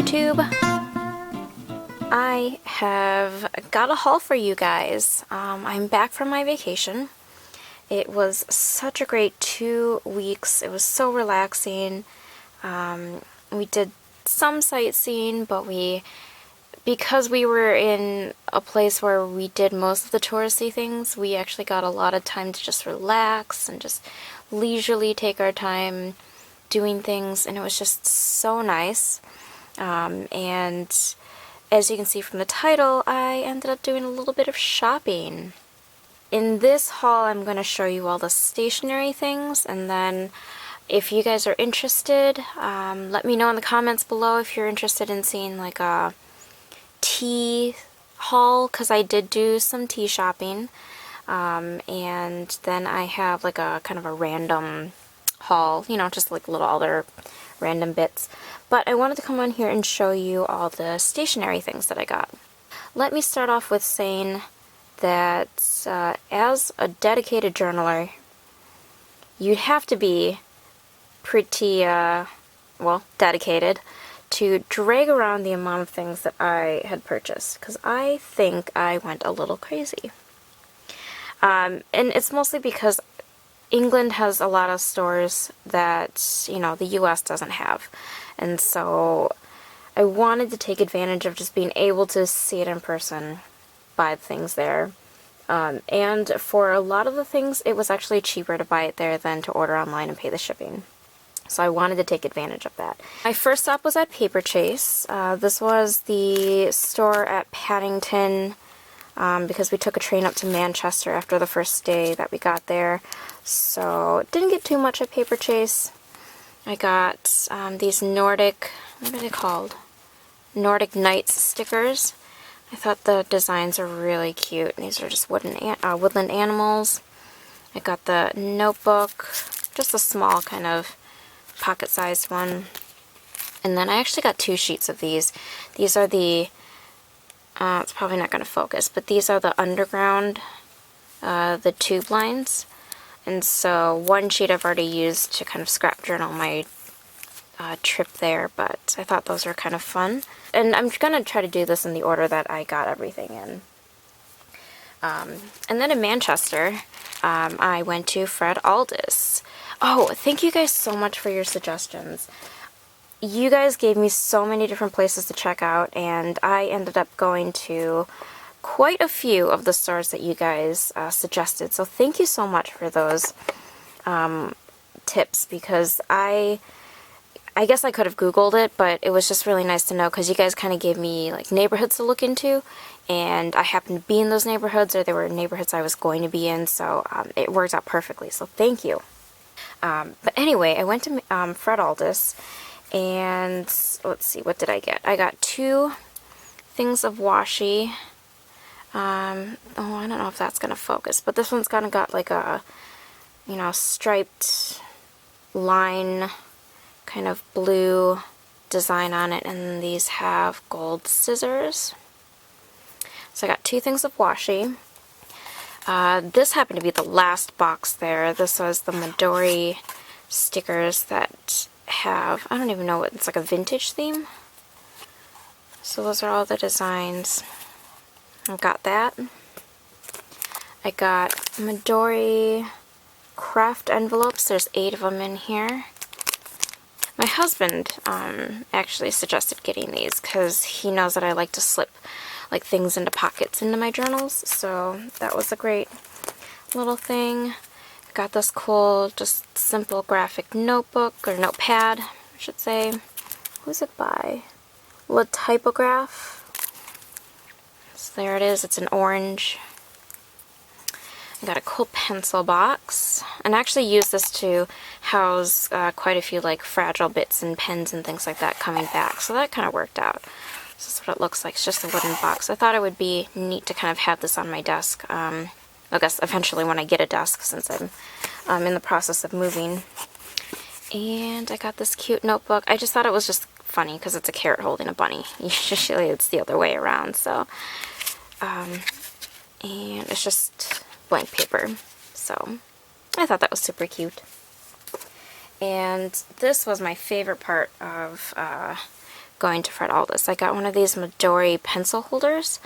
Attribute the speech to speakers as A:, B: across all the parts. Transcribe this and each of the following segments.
A: YouTube. I have got a haul for you guys. I'm back from my vacation. It was such a great 2 weeks. It was so relaxing. We did some sightseeing, but because we were in a place where we did most of the touristy things, we actually got a lot of time to just relax and just leisurely take our time doing things, and it was just so nice. And as you can see from the title, I ended up doing a little bit of shopping. In this haul, I'm going to show you all the stationery things, and then if you guys are interested, let me know in the comments below if you're interested in seeing like a tea haul, because I did do some tea shopping. And then I have like a kind of a random haul, you know, just like little other random bits. But I wanted to come on here and show you all the stationery things that I got. Let me start off with saying that as a dedicated journaler, you'd have to be pretty, well, dedicated to drag around the amount of things that I had purchased, because I think I went a little crazy. And it's mostly because England has a lot of stores that, you know, the US doesn't have. And so I wanted to take advantage of just being able to see it in person, buy things there. And for a lot of the things, it was actually cheaper to buy it there than to order online and pay the shipping. So I wanted to take advantage of that. My first stop was at Paperchase. This was the store at Paddington, because we took a train up to Manchester after the first day that we got there. So didn't get too much at Paperchase. I got these Nordic, what are they called? Nordic Nights stickers. I thought the designs are really cute. These are just woodland animals. I got the notebook, just a small kind of pocket-sized one. And then I actually got 2 sheets of these. These are the, it's probably not going to focus, but these are the underground, the tube lines. And so one sheet I've already used to kind of scrap journal my trip there, but I thought those were kind of fun. And I'm going to try to do this in the order that I got everything in. And then in Manchester, I went to Fred Aldous. Oh, thank you guys so much for your suggestions. You guys gave me so many different places to check out, and I ended up going to quite a few of the stores that you guys suggested. So thank you so much for those tips, because I guess I could have Googled it, but it was just really nice to know, because you guys kind of gave me like neighborhoods to look into, and I happened to be in those neighborhoods, or they were neighborhoods I was going to be in, so it worked out perfectly, so thank you. But anyway, I went to Fred Aldous, and let's see, what did I get? I got 2 things of washi. Oh, I don't know if that's going to focus, but this one's kind of got like a, you know, striped line, kind of blue design on it, and these have gold scissors. So I got 2 things of washi. This happened to be the last box there. This was the Midori stickers that have, I don't even know what, it's like a vintage theme. So those are all the designs. I got that. I got Midori craft envelopes. There's 8 of them in here. My husband actually suggested getting these because he knows that I like to slip like things into pockets into my journals, so that was a great little thing. Got this cool, just simple graphic notebook, or notepad, I should say. Who's it by? La Typograph. So there it is, it's an orange. I got a cool pencil box, and I actually used this to house quite a few like fragile bits and pens and things like that coming back, so that kind of worked out. This is what it looks like. It's just a wooden box. I thought it would be neat to kind of have this on my desk. I guess eventually when I get a desk, since I'm in the process of moving. And I got this cute notebook. I just thought it was just funny because it's a carrot holding a bunny. Usually it's the other way around. So, and it's just blank paper. So I thought that was super cute. And this was my favorite part of going to Fred Aldous. I got one of these Midori pencil holders.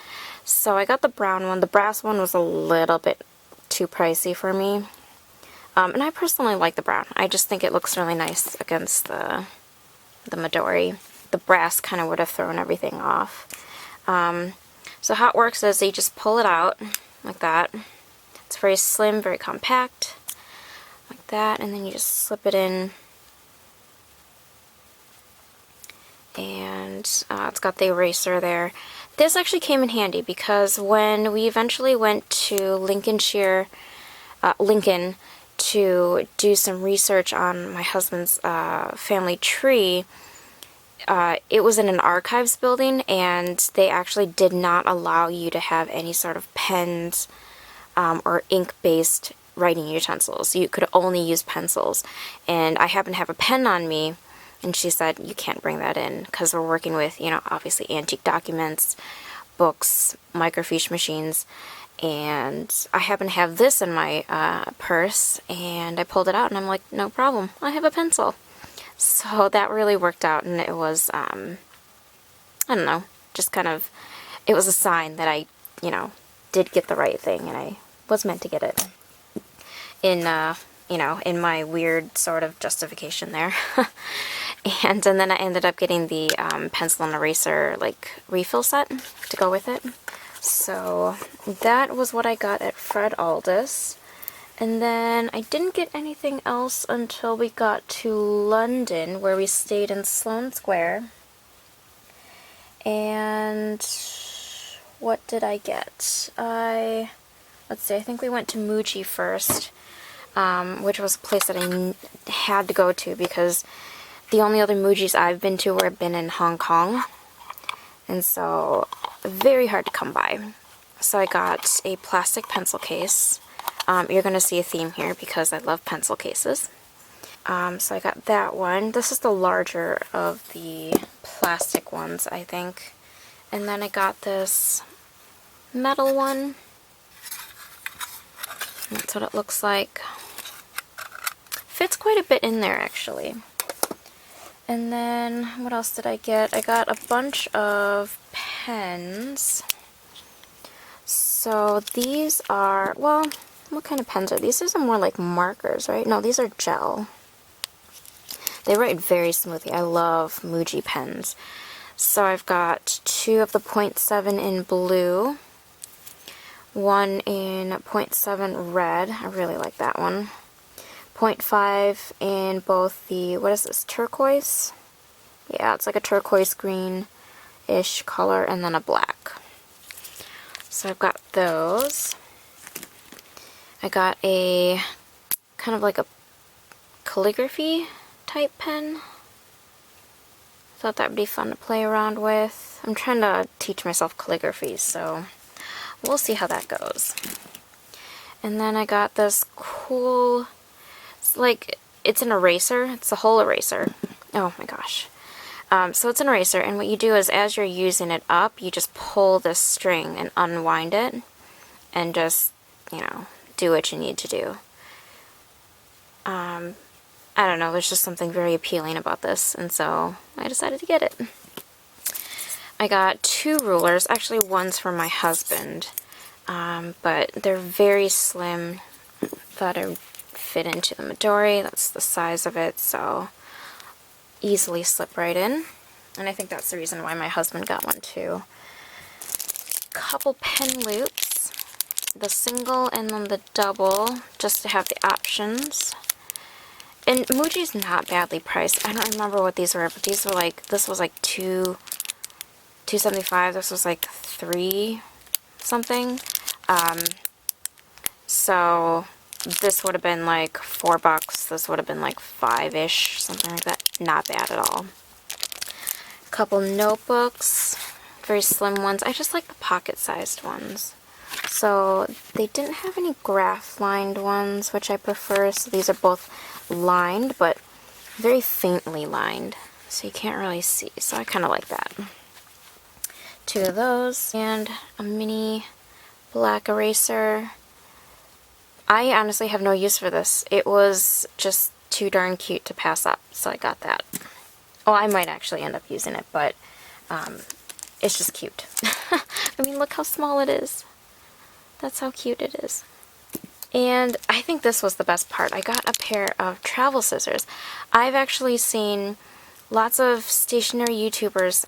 A: So I got the brown one. The brass one was a little bit too pricey for me. And I personally like the brown. I just think it looks really nice against the Midori. The brass kind of would have thrown everything off. So how it works is you just pull it out like that. It's very slim, very compact, like that, and then you just slip it in. And it's got the eraser there. This actually came in handy because when we eventually went to Lincoln to do some research on my husband's family tree, it was in an archives building, and they actually did not allow you to have any sort of pens or ink-based writing utensils. You could only use pencils. And I happened to have a pen on me, and she said, you can't bring that in because we're working with, you know, obviously antique documents, books, microfiche machines. And I happen to have this in my purse, and I pulled it out, and I'm like, no problem, I have a pencil. So that really worked out, and it was, I don't know, just kind of, it was a sign that I, you know, did get the right thing, and I was meant to get it. In, you know, in my weird sort of justification there. And then I ended up getting the pencil and eraser, like, refill set to go with it. So that was what I got at Fred Aldous. And then I didn't get anything else until we got to London, where we stayed in Sloane Square. And what did I get? Let's see, I think we went to Muji first, which was a place that I had to go to because the only other Mujis I've been to have been in Hong Kong. And so, very hard to come by. So I got a plastic pencil case. You're going to see a theme here because I love pencil cases. So I got that one. This is the larger of the plastic ones, I think. And then I got this metal one. That's what it looks like. Fits quite a bit in there, actually. And then, what else did I get? I got a bunch of pens. So these are, well, what kind of pens are these? These are more like markers, right? No, these are gel. They write very smoothly. I love Muji pens. So I've got two of the 0.7 in blue, one in 0.7 red. I really like that one. 0.5 in both the, what is this, turquoise? Yeah, it's like a turquoise green-ish color, and then a black. So I've got those. I got a kind of like a calligraphy type pen. Thought that would be fun to play around with. I'm trying to teach myself calligraphy, so we'll see how that goes. And then I got this cool, like, it's an eraser. It's a whole eraser. Oh my gosh. So it's an eraser, and what you do is as you're using it up, you just pull this string and unwind it, and just, you know, do what you need to do. I don't know, there's just something very appealing about this, and so I decided to get it. I got two rulers. Actually, one's for my husband, but they're very slim. Thought it would fit into the Midori. That's the size of it, so easily slip right in. And I think that's the reason why my husband got one too. Couple pen loops, the single and then the double, just to have the options. And Muji's not badly priced. I don't remember what these were, but these were like, this was like $2.75. This was like $3 something. So this would have been like $4. This would have been like $5-ish, something like that. Not bad at all. A couple notebooks, very slim ones. I just like the pocket-sized ones. So they didn't have any graph-lined ones, which I prefer. So these are both lined, but very faintly lined, so you can't really see. So I kind of like that. Two of those, and a mini black eraser. I honestly have no use for this. It was just too darn cute to pass up, so I got that. Oh, I might actually end up using it, but it's just cute. I mean, look how small it is. That's how cute it is. And I think this was the best part. I got a pair of travel scissors. I've actually seen lots of stationery YouTubers.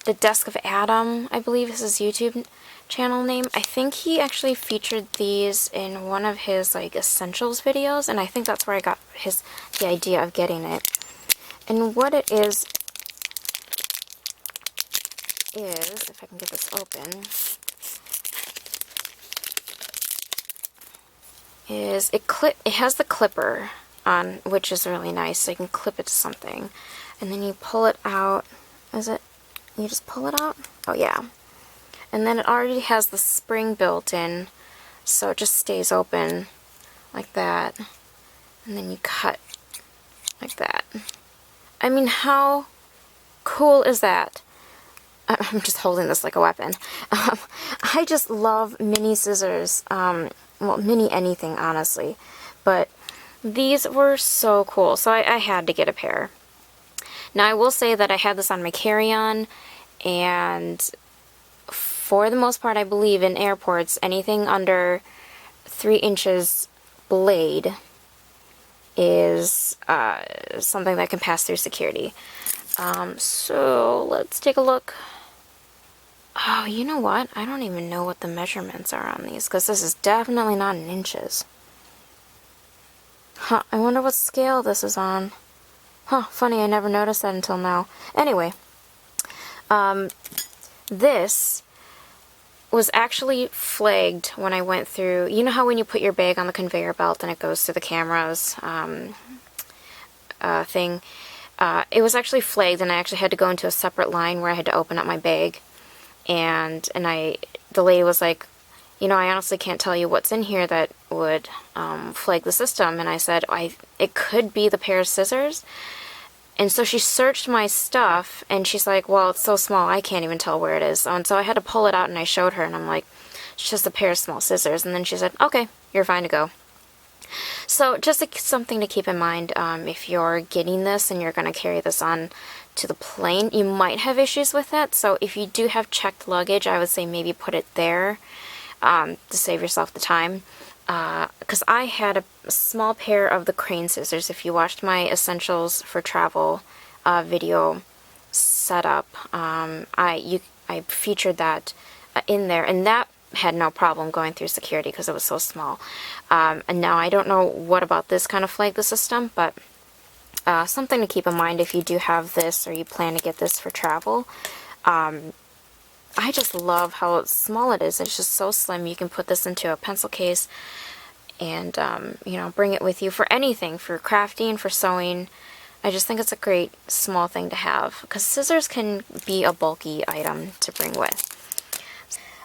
A: The Desk of Adam, I believe is his YouTube channel name. I think he actually featured these in one of his like essentials videos, and I think that's where I got the idea of getting it. And what it is, if I can get this open, is it has the clipper on, which is really nice, so you can clip it to something. And then you pull it out. You just pull it out? Oh yeah. And then it already has the spring built in, so it just stays open like that. And then you cut like that. I mean, how cool is that? I'm just holding this like a weapon. I just love mini scissors. Well, mini anything, honestly. But these were so cool, so I had to get a pair. Now, I will say that I had this on my carry-on, and for the most part, I believe in airports, anything under 3 inches blade is something that can pass through security. So let's take a look. Oh, you know what? I don't even know what the measurements are on these, because this is definitely not in inches. Huh, I wonder what scale this is on. Huh, funny, I never noticed that until now. Anyway, this was actually flagged when I went through. You know how when you put your bag on the conveyor belt and it goes through the cameras thing? It was actually flagged, and I actually had to go into a separate line where I had to open up my bag. And the lady was like, you know, I honestly can't tell you what's in here that would flag the system. And I said, it could be the pair of scissors. And so she searched my stuff, and she's like, well, it's so small, I can't even tell where it is. And so I had to pull it out, and I showed her, and I'm like, it's just a pair of small scissors. And then she said, okay, you're fine to go. So just something to keep in mind if you're getting this and you're going to carry this on to the plane. You might have issues with it, so if you do have checked luggage, I would say maybe put it there to save yourself the time. Because I had a small pair of the crane scissors. If you watched my Essentials for Travel video setup, I featured that in there, and that had no problem going through security because it was so small. And now I don't know what about this kind of flag the system, but something to keep in mind if you do have this or you plan to get this for travel. I just love how small it is. It's just so slim. You can put this into a pencil case and, you know, bring it with you for anything, for crafting, for sewing. I just think it's a great small thing to have, because scissors can be a bulky item to bring with.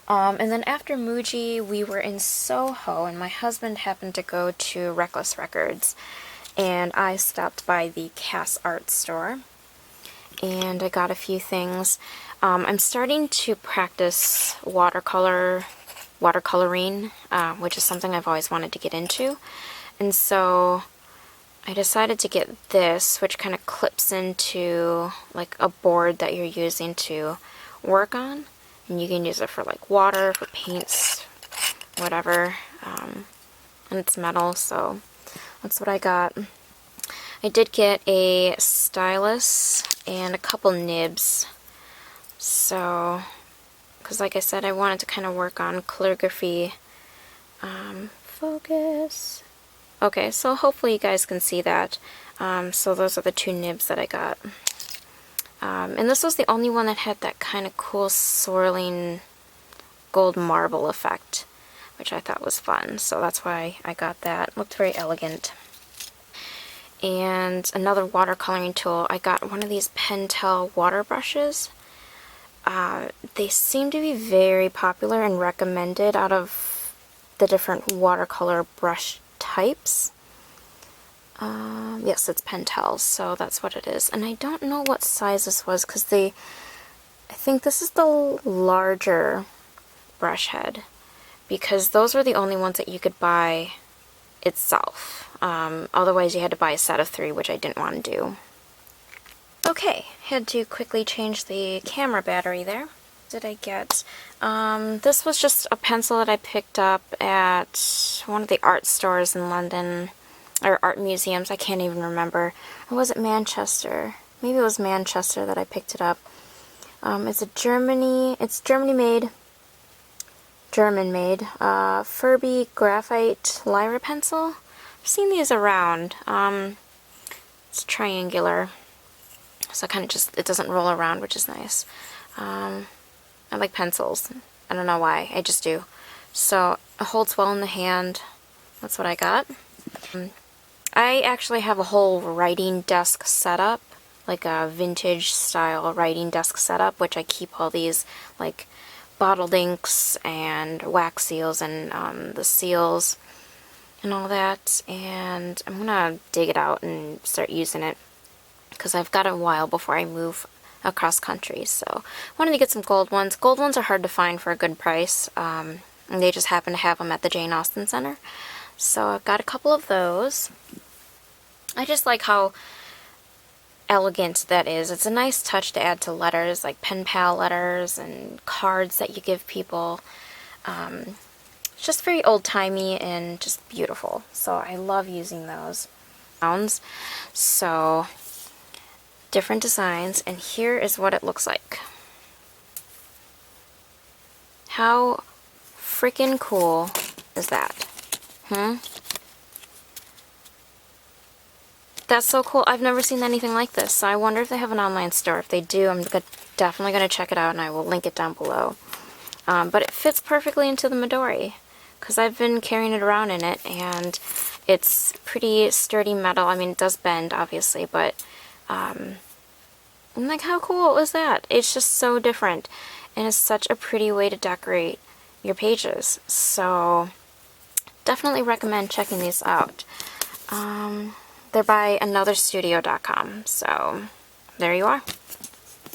A: And then after Muji, we were in Soho, and my husband happened to go to Reckless Records, and I stopped by the Cass Art store, and I got a few things. I'm starting to practice watercoloring, which is something I've always wanted to get into, and so I decided to get this, which kind of clips into like a board that you're using to work on. And you can use it for like water, for paints, whatever. And it's metal, so that's what I got. I did get a stylus and a couple nibs. So, because like I said, I wanted to kind of work on calligraphy. Focus. Okay, so hopefully you guys can see that. So those are the 2 nibs that I got. And this was the only one that had that kind of cool swirling gold marble effect, which I thought was fun. So that's why I got that. It looked very elegant. And another watercoloring tool. I got one of these Pentel water brushes. They seem to be very popular and recommended out of the different watercolor brush types. Yes, it's Pentel, so that's what it is. And I don't know what size this was, because I think this is the larger brush head, because those were the only ones that you could buy itself. Otherwise you had to buy a set of 3, which I didn't want to do. Okay, had to quickly change the camera battery there. Did I get? This was just a pencil that I picked up at one of the art stores in London, or art museums, I can't even remember. Or was it Manchester? Maybe it was Manchester that I picked it up. It's German made, Furby Graphite Lyra pencil. I've seen these around. It's triangular, so it doesn't roll around, which is nice. I like pencils. I don't know why, I just do. So it holds well in the hand. That's what I got. I actually have a whole writing desk setup, like a vintage style writing desk setup, which I keep all these like bottled inks and wax seals and the seals and all that. And I'm gonna dig it out and start using it because I've got a while before I move across country. So I wanted to get some gold ones. Gold ones are hard to find for a good price. And they just happen to have them at the Jane Austen Center. So I've got a couple of those. I just like how elegant that is. It's a nice touch to add to letters, like pen pal letters and cards that you give people. It's just very old-timey and just beautiful. So I love using those. So different designs, and here is what it looks like. How freaking cool is that? That's so cool. I've never seen anything like this, so I wonder if they have an online store. If they do, I'm definitely going to check it out, and I will link it down below. But it fits perfectly into the Midori, because I've been carrying it around in it, and it's pretty sturdy metal. I mean, it does bend, obviously, but I'm like, how cool is that? It's just so different, and it's such a pretty way to decorate your pages. So definitely recommend checking these out. They're by anotherstudio.com, so there you are.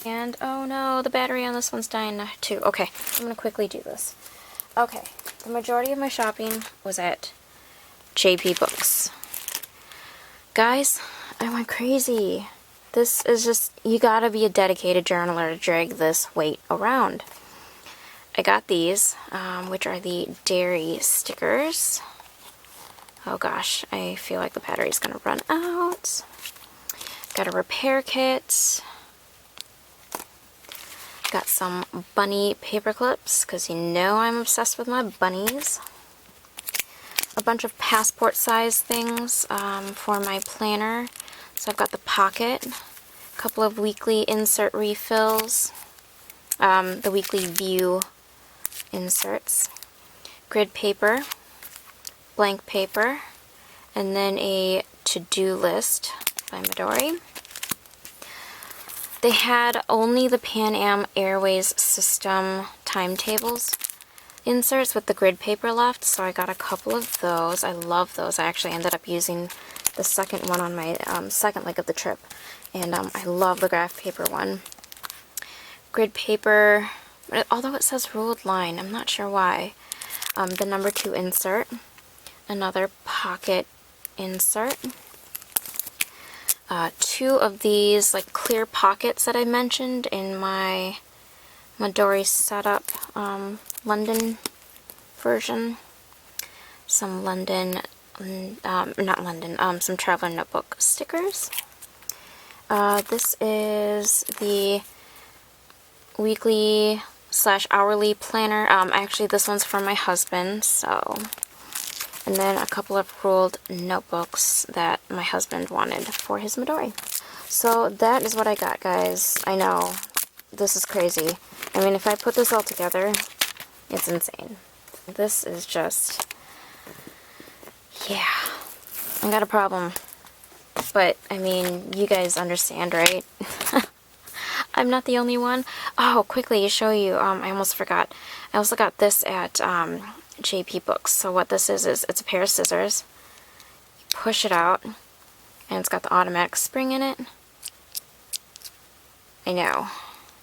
A: And oh no, the battery on this one's dying now too. Okay, I'm gonna quickly do this. Okay, the majority of my shopping was at JP Books. Guys, I went crazy. This is just, you gotta be a dedicated journaler to drag this weight around. I got these, which are the dairy stickers. Oh gosh, I feel like the battery's gonna run out. Got a repair kit. Got some bunny paper clips, because you know I'm obsessed with my bunnies. A bunch of passport size things for my planner. So I've got the pocket, a couple of weekly insert refills, the weekly view inserts, grid paper, blank paper, and then a to-do list by Midori. They had only the Pan Am Airways system timetables inserts with the grid paper left, so I got a couple of those. I love those. I actually ended up using the second one on my second leg of the trip, and I love the graph paper one. Grid paper, although it says ruled line, I'm not sure why. The number 2 insert, another pocket insert, 2 of these like clear pockets that I mentioned in my Midori setup London version, some some traveler notebook stickers. This is the weekly / hourly planner. Actually, this one's for my husband, so. And then a couple of ruled notebooks that my husband wanted for his Midori. So that is what I got, guys. I know, this is crazy. I mean, if I put this all together, it's insane. This is just, yeah, I got a problem. But, I mean, you guys understand, right? I'm not the only one. Oh, quickly to show you, I almost forgot. I also got this at JP Books. So what this is it's a pair of scissors. You push it out, and it's got the automatic spring in it. I know.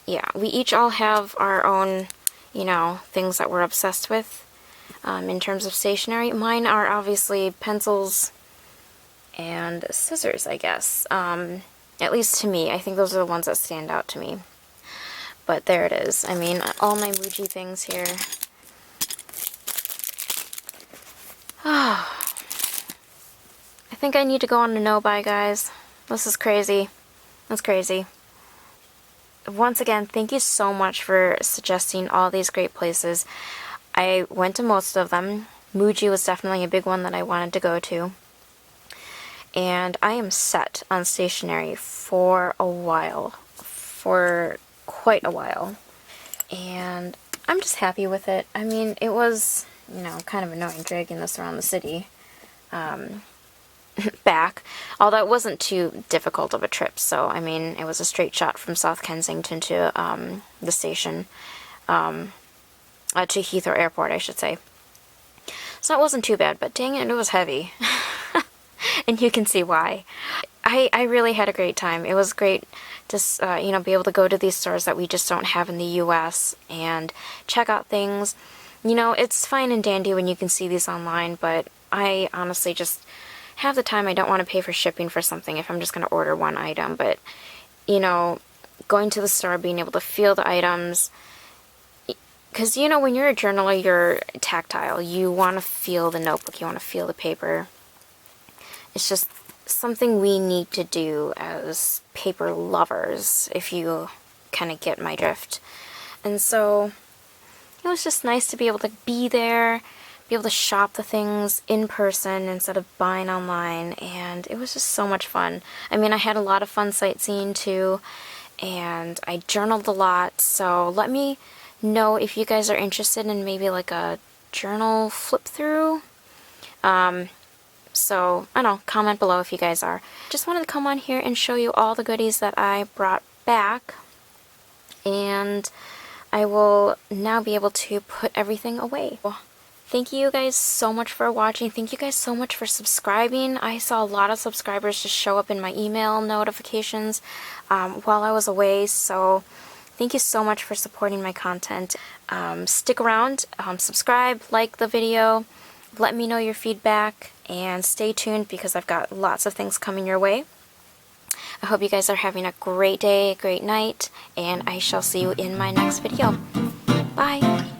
A: Yeah, we each all have our own, you know, things that we're obsessed with in terms of stationery. Mine are obviously pencils and scissors, I guess. At least to me. I think those are the ones that stand out to me. But there it is. I mean, all my Muji things here. I think I need to go on a no-buy, guys. This is crazy. That's crazy. Once again, thank you so much for suggesting all these great places. I went to most of them. Muji was definitely a big one that I wanted to go to. And I am set on Stationery for a while. For quite a while. And I'm just happy with it. I mean, it was, you know, kind of annoying dragging this around the city. Back. Although it wasn't too difficult of a trip, so, I mean, it was a straight shot from South Kensington to the station. To Heathrow Airport, I should say. So it wasn't too bad, but dang it, it was heavy. And you can see why. I really had a great time. It was great to, you know, be able to go to these stores that we just don't have in the U.S. and check out things. You know, it's fine and dandy when you can see these online, but I honestly just half the time I don't want to pay for shipping for something if I'm just going to order one item. But, you know, going to the store, being able to feel the items, because, you know, when you're a journaler, you're tactile. You want to feel the notebook. You want to feel the paper. It's just something we need to do as paper lovers, if you kind of get my drift. And so it was just nice to be able to be there, be able to shop the things in person instead of buying online, and it was just so much fun. I mean, I had a lot of fun sightseeing too, and I journaled a lot, so let me know if you guys are interested in maybe like a journal flip through. So, I don't know, comment below if you guys are. Just wanted to come on here and show you all the goodies that I brought back. And I will now be able to put everything away. Thank you guys so much for watching. Thank you guys so much for subscribing. I saw a lot of subscribers just show up in my email notifications while I was away. So, thank you so much for supporting my content. Stick around, subscribe, like the video. Let me know your feedback, and stay tuned because I've got lots of things coming your way. I hope you guys are having a great day, great night, and I shall see you in my next video. Bye!